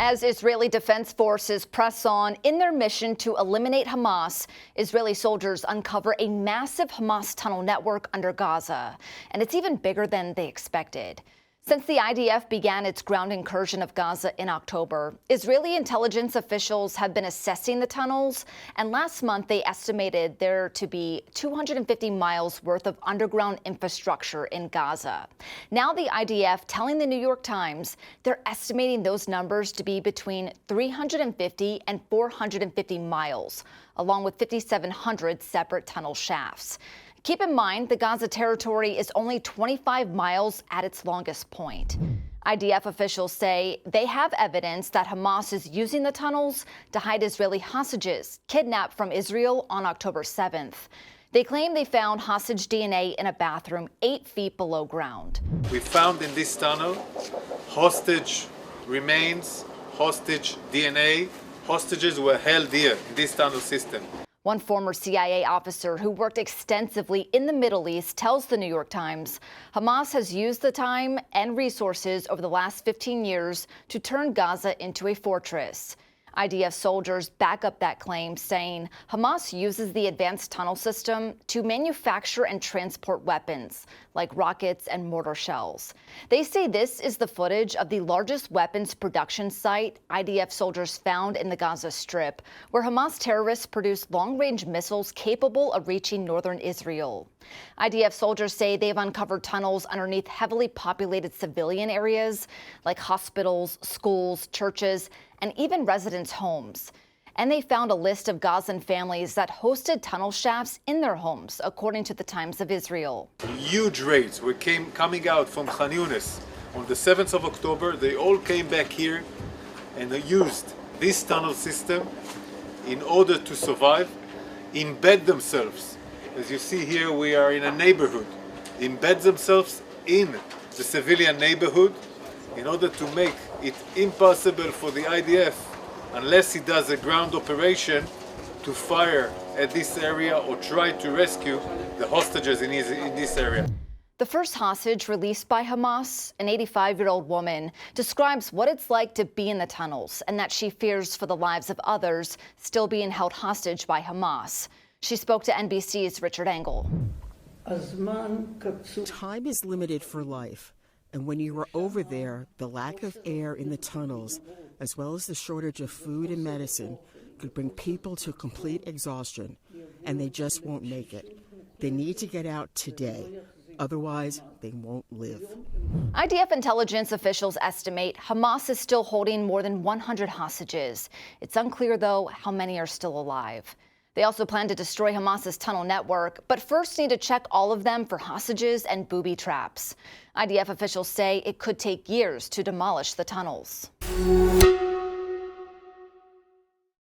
As Israeli defense forces press on in their mission to eliminate Hamas, Israeli soldiers uncover a massive Hamas tunnel network under Gaza, and it's even bigger than they expected. Since the IDF began its ground incursion of Gaza in October, Israeli intelligence officials have been assessing the tunnels, and last month they estimated there to be 250 miles worth of underground infrastructure in Gaza. Now the IDF telling the New York Times they're estimating those numbers to be between 350 and 450 miles, along with 5,700 separate tunnel shafts. Keep in mind, the Gaza territory is only 25 miles at its longest point. IDF officials say they have evidence that Hamas is using the tunnels to hide Israeli hostages kidnapped from Israel on October 7th. They claim they found hostage DNA in a bathroom 8 feet below ground. We found in this tunnel hostage remains, hostage DNA. Hostages were held here in this tunnel system. One former CIA officer who worked extensively in the Middle East tells the New York Times Hamas has used the time and resources over the last 15 years to turn Gaza into a fortress. IDF soldiers back up that claim, saying Hamas uses the advanced tunnel system to manufacture and transport weapons like rockets and mortar shells. They say this is the footage of the largest weapons production site IDF soldiers found in the Gaza Strip, where Hamas terrorists produced long-range missiles capable of reaching northern Israel. IDF soldiers say they've uncovered tunnels underneath heavily populated civilian areas like hospitals, schools, churches, and even residents' homes. And they found a list of Gazan families that hosted tunnel shafts in their homes, according to the Times of Israel. Huge raids were coming out from Khan Yunis on the 7th of October. They all came back here and used this tunnel system in order to survive, embed themselves. As you see here, we are in a neighborhood. Embed themselves in the civilian neighborhood in order to make it impossible for the IDF, unless he does a ground operation, to fire at this area or try to rescue the hostages in this area. The first hostage released by Hamas, an 85-year-old woman, describes what it's like to be in the tunnels and that she fears for the lives of others still being held hostage by Hamas. She spoke to NBC's Richard Engel. Time is limited for life. And when you are over there, the lack of air in the tunnels, as well as the shortage of food and medicine, could bring people to complete exhaustion, and they just won't make it. They need to get out today. Otherwise, they won't live. IDF intelligence officials estimate Hamas is still holding more than 100 hostages. It's unclear, though, how many are still alive. They also plan to destroy Hamas's tunnel network, but first need to check all of them for hostages and booby traps. IDF officials say it could take years to demolish the tunnels.